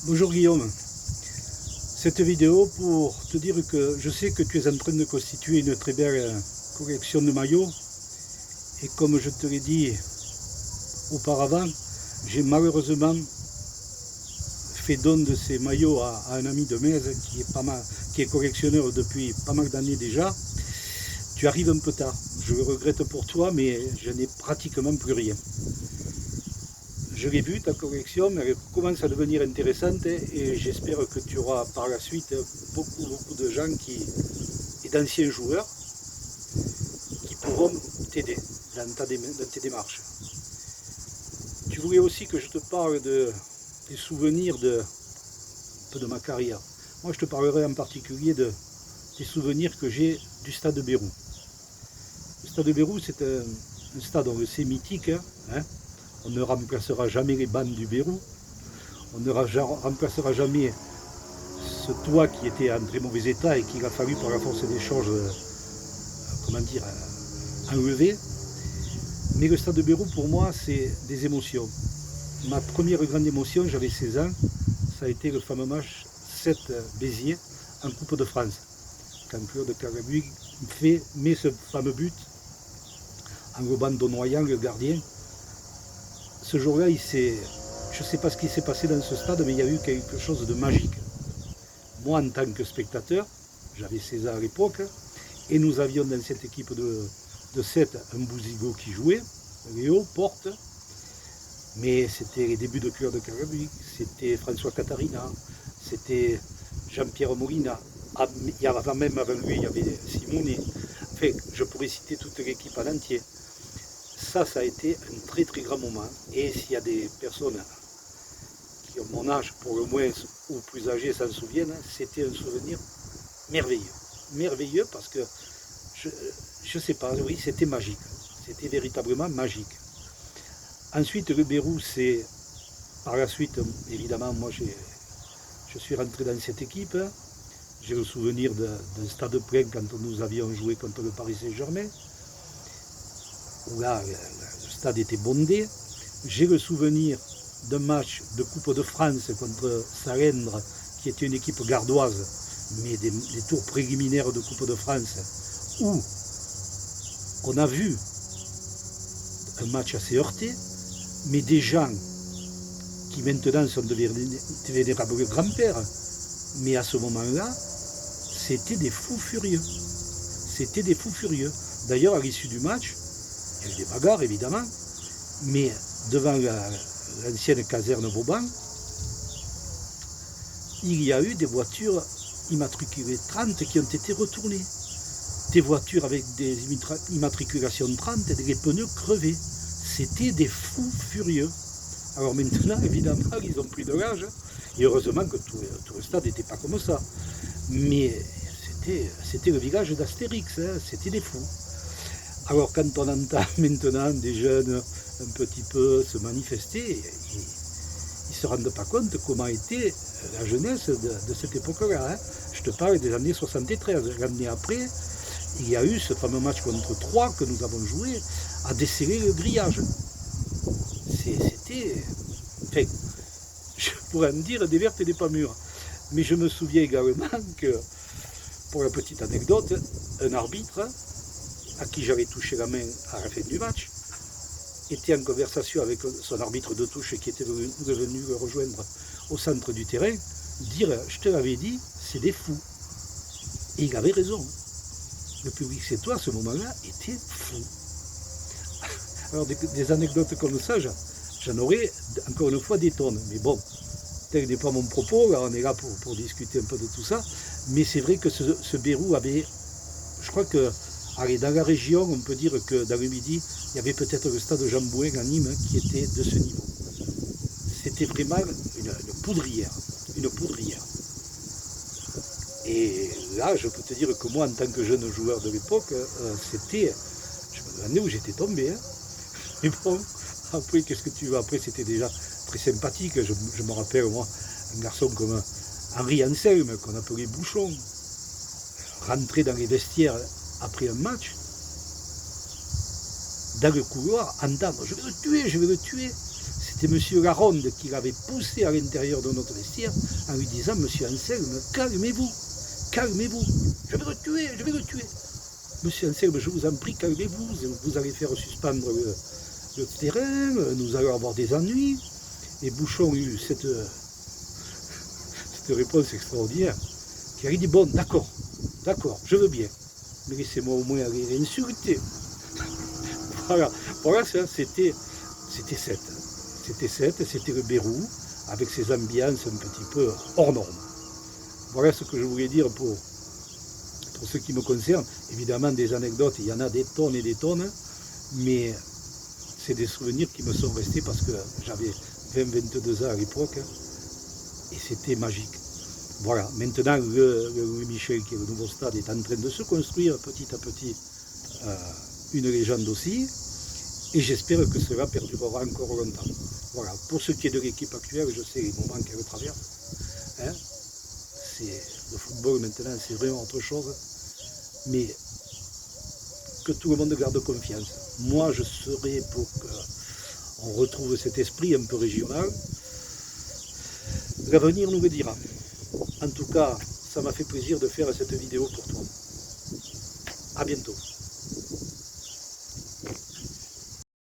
Bonjour Guillaume, cette vidéo pour te dire que je sais que tu es en train de constituer une très belle collection de maillots et comme je te l'ai dit auparavant, j'ai malheureusement fait don de ces maillots à un ami de Metz qui est collectionneur depuis pas mal d'années déjà. Tu arrives un peu tard, je le regrette pour toi mais je n'ai pratiquement plus rien. Je l'ai vu, ta collection, mais elle commence à devenir intéressante et j'espère que tu auras par la suite beaucoup de gens et d'anciens joueurs qui pourront t'aider dans tes démarches. Tu voulais aussi que je te parle des souvenirs de ma carrière. Moi, je te parlerai en particulier des souvenirs que j'ai du stade de Beyrouth. Le stade de Beyrouth, c'est un stade, on le sait, mythique, hein. On ne remplacera jamais les bandes du Beyrouth. On ne remplacera jamais ce toit qui était en très mauvais état et qu'il a fallu par la force des choses, enlever. Mais le stade de Beyrouth, pour moi, c'est des émotions. Ma première grande émotion, j'avais 16 ans, ça a été le fameux match 7 Béziers en Coupe de France. Quand Claude Carabuy met ce fameux but en rebond d'Onoyan, le gardien. Ce jour-là, je ne sais pas ce qui s'est passé dans ce stade, mais il y a eu quelque chose de magique. Moi, en tant que spectateur, j'avais 16 ans à l'époque, et nous avions dans cette équipe de 7 un Bouzigo qui jouait, Léo, Porte, mais c'était les débuts de Claude Carabuy, c'était François Catarina, c'était Jean-Pierre Molina, avant lui, il y avait Simonet. Enfin, je pourrais citer toute l'équipe en entier. Ça a été un très très grand moment. Et s'il y a des personnes qui ont mon âge, pour le moins, ou plus âgées, s'en souviennent, c'était un souvenir merveilleux. Merveilleux parce que, je sais pas, oui, c'était magique. C'était véritablement magique. Ensuite, le Beyrouth, c'est, par la suite, évidemment, moi je suis rentré dans cette équipe. J'ai le souvenir d'un stade plein quand nous avions joué contre le Paris Saint-Germain, où là, le stade était bondé. J'ai le souvenir d'un match de Coupe de France contre Salendre, qui était une équipe gardoise, mais des tours préliminaires de Coupe de France, où on a vu un match assez heurté, mais des gens qui maintenant sont de vénérables grands-pères, mais à ce moment-là, c'était des fous furieux. C'était des fous furieux. D'ailleurs, à l'issue du match, il y a eu des bagarres, évidemment, mais devant l'ancienne caserne Vauban, il y a eu des voitures immatriculées 30 qui ont été retournées. Des voitures avec des immatriculations 30 et des pneus crevés. C'était des fous furieux. Alors maintenant, évidemment, ils ont pris de l'âge, et heureusement que tout le stade n'était pas comme ça. Mais c'était le village d'Astérix, hein, c'était des fous. Alors quand on entend maintenant des jeunes un petit peu se manifester, ils ne se rendent pas compte comment était la jeunesse de cette époque-là. Hein. Je te parle des années 73. L'année après, il y a eu ce fameux match contre Troyes que nous avons joué à desceller le grillage. C'était... Enfin, je pourrais en dire des vertes et des pas mûres. Mais je me souviens également que, pour la petite anecdote, un arbitre à qui j'avais touché la main à la fin du match, était en conversation avec son arbitre de touche qui était venu le rejoindre au centre du terrain, dire « je te l'avais dit, c'est des fous ». Et il avait raison. Le public sétois à ce moment-là était fou. Alors des anecdotes comme ça, j'en aurais encore une fois des tonnes. Mais bon, tel n'est pas mon propos, là on est là pour discuter un peu de tout ça. Mais c'est vrai que ce Beyrouth avait, je crois que, allez, dans la région, on peut dire que dans le Midi, il y avait peut-être le stade Jean Bouin à Nîmes qui était de ce niveau. C'était vraiment une poudrière, une poudrière. Et là, je peux te dire que moi, en tant que jeune joueur de l'époque, c'était, je me demandais où j'étais tombé. Hein. Mais bon, après, qu'est-ce que tu veux? Après, c'était déjà très sympathique. Je me rappelle, moi, un garçon comme Henri Anselme, qu'on appelait Bouchon, rentrer dans les vestiaires après un match, dans le couloir, entendre « je vais le tuer ». c'était M. Laronde qui l'avait poussé à l'intérieur de notre vestiaire en lui disant « Monsieur Anselme, calmez-vous, calmez-vous, je vais le tuer, je vais le tuer. Monsieur Anselme, je vous en prie, calmez-vous, vous allez faire suspendre le terrain, nous allons avoir des ennuis. » Et Bouchon a eu cette réponse extraordinaire, qui a dit « Bon, d'accord, je veux bien, mais laissez-moi au moins aller l'insulter. » Voilà, ça, c'était Sète. C'était Sète, c'était le Bérou, avec ses ambiances un petit peu hors normes. Voilà ce que je voulais dire pour ce qui me concerne. Évidemment, des anecdotes, il y en a des tonnes et des tonnes, mais c'est des souvenirs qui me sont restés parce que j'avais 20-22 ans à l'époque, et c'était magique. Voilà, maintenant le Louis Michel, qui est le nouveau stade, est en train de se construire petit à petit une légende aussi, et j'espère que cela perdurera encore longtemps. Voilà, pour ce qui est de l'équipe actuelle, je sais les moments qu'elle traverse. Hein, le football maintenant, c'est vraiment autre chose, mais que tout le monde garde confiance. Moi, je serai pour qu'on retrouve cet esprit un peu régional. L'avenir nous le dira. En tout cas, ça m'a fait plaisir de faire cette vidéo pour toi. À bientôt.